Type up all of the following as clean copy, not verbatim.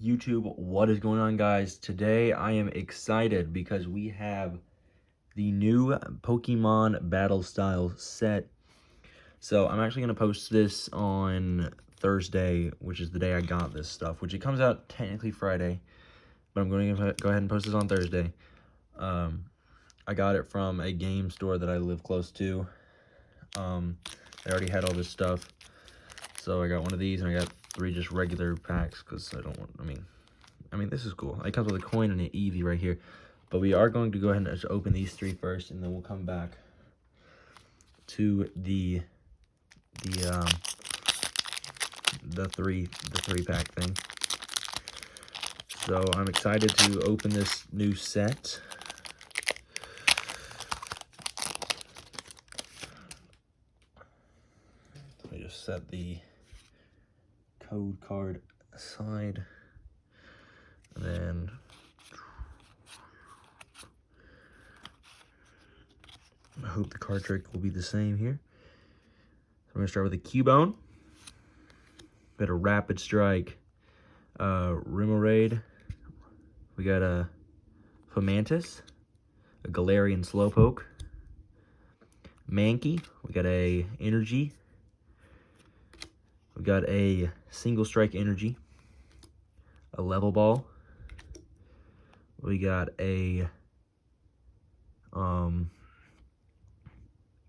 YouTube, what is going on, guys? Today I am excited because we have the new Pokemon Battle Style set. So I'm actually going to post this on Thursday, which is the day I got this stuff, which it comes out technically Friday, but I'm going to go ahead and post this on Thursday. I got it from a game store that I live close to. They already had all this stuff. So I got one of these, and I got 3 just regular packs, because I don't want, I mean, this is cool. It comes with a coin and an Eevee right here. But we are going to go ahead and just open these 3 first, and then we'll come back to the 3 pack thing. So I'm excited to open this new set. Let me just set the code card aside, and then I hope the card trick will be the same here. So we're gonna start with a Cubone. We got a Rapid Strike, Remoraid. We got a Fomantis, a Galarian Slowpoke, Mankey. We got a Energy. We got a Single Strike Energy, a Level Ball. We got a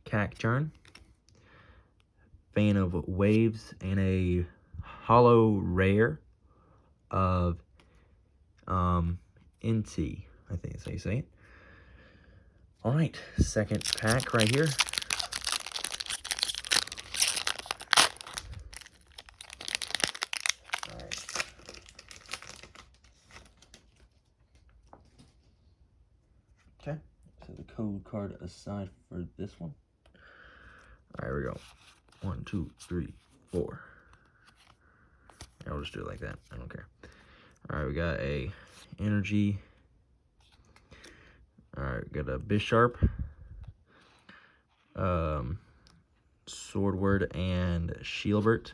Cacturn, Fan of Waves, and a Hollow Rare of Inti. I think that's how you say it. All right, second pack right here. All right. Okay, so the code card aside for this one. All right, here we go. 1, 2, 3, 4. I'll just do it like that. I don't care. All right, we got a Energy. All right, we got a Bisharp, Swordward, and Shieldbert.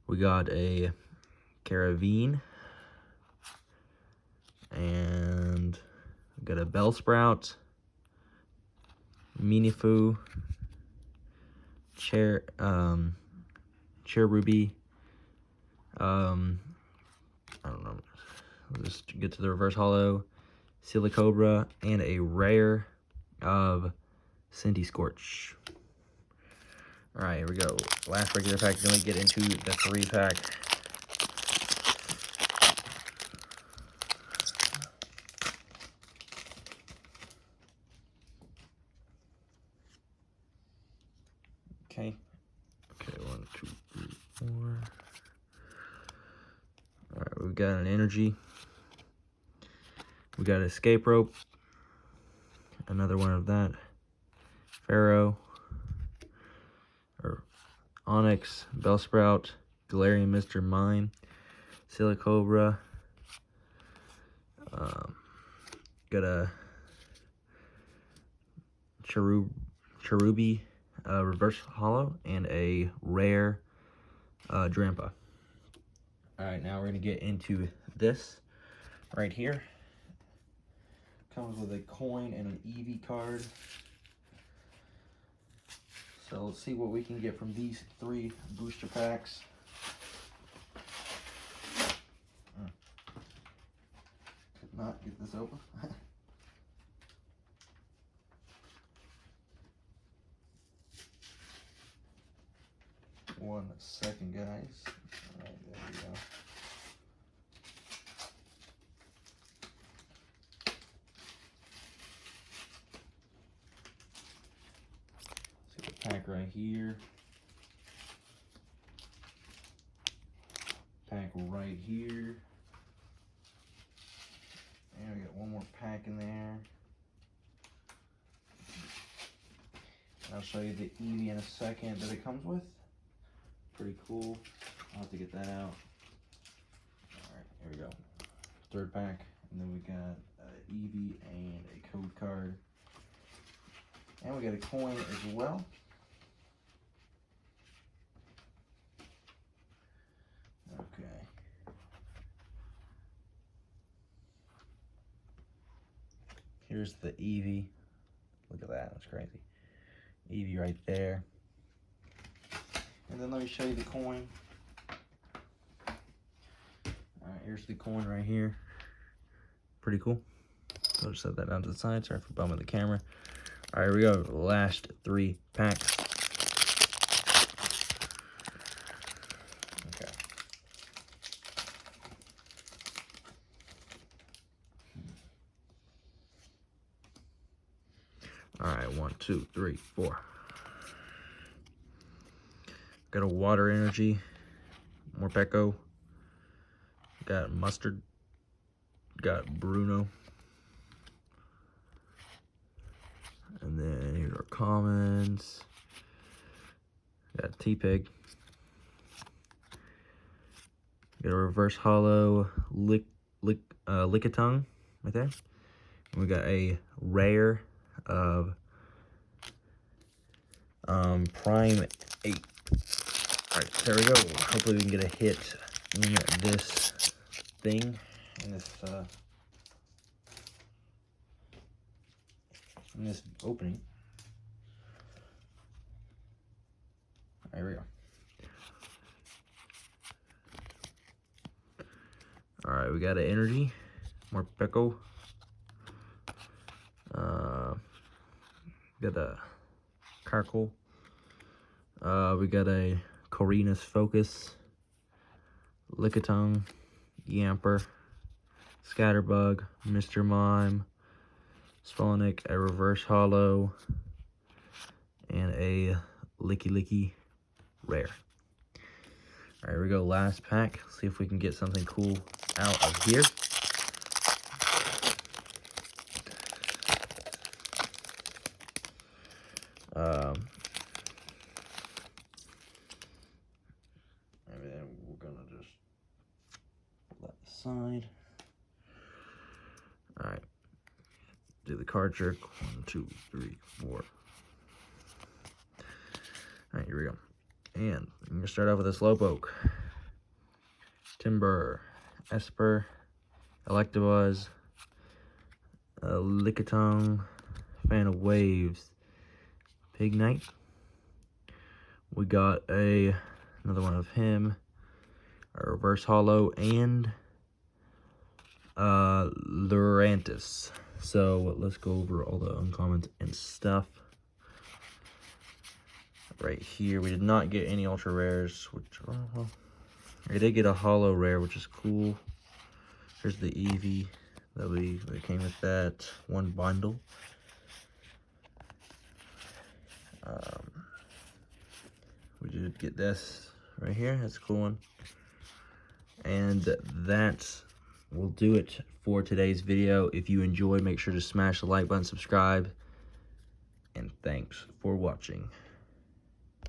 We got a Caravine, and we got a Bellsprout, Minifu, Cherubi. I don't know. We'll just get to the reverse holo, Silicobra, and a rare of Scorch. All right, here we go. Last regular pack. Then we get into the 3 pack. Okay. Okay, 1, 2, 3, 4. All right, we've got an Energy. We got Escape Rope. Another one of that. Pharaoh. Or Onyx, Bellsprout, Galarian Mr. Mime, Silicobra. Got a Cherubi reverse holo, and a rare Drampa. Alright, now we're going to get into this right here. Comes with a coin and an Eevee card. So let's see what we can get from these 3 booster packs. Could not get this open. 1 second, guys. Alright, there we go. See the pack right here. Pack right here. And we got 1 more pack in there. I'll show you the Eevee in a second that it comes with. Pretty cool. I'll have to get that out. Alright, here we go. 3rd pack. And then we got Eevee and a code card. And we got a coin as well. Okay. Here's the Eevee. Look at that, that's crazy. Eevee right there. And then let me show you the coin. Alright, here's the coin right here. Pretty cool. I'll just set that down to the side. Sorry for bumming the camera. Alright, here we go. Last 3 packs. Okay. Alright, 1, 2, 3, 4. Got a water energy. Morpeko. Got mustard. Got Bruno. And then here's our commons. Got T-Pig. Got a reverse hollow Lickitung right there. And we got a rare of Prime 8. Alright, there we go. Hopefully we can get a hit in this thing. In this opening. There we go. Alright, we got an energy. Morpeko. Got a Carkle. We got a Corina's Focus. Lickitung. Yamper. Scatterbug. Mr. Mime. Spawnic, a reverse hollow, and a Licky rare. Alright, here we go, last pack. See if we can get something cool out of here. And then we're gonna just pull that aside. Alright. Do the card trick. 1, 2, 3, 4. Alright, here we go. And I'm going to start off with a Slowpoke. Timber. Esper. Electabuzz. Lickitung. Fan of Waves. Pignite. We got another one of him. A reverse hollow and Lurantis. So let's go over all the uncommons and stuff. Right here, we did not get any ultra rares, which we did get a hollow rare, which is cool. Here's the Eevee that came with that one bundle. We did get this right here. That's a cool one. And that will do it for today's video. If you enjoyed, make sure to smash the like button, subscribe, and thanks for watching.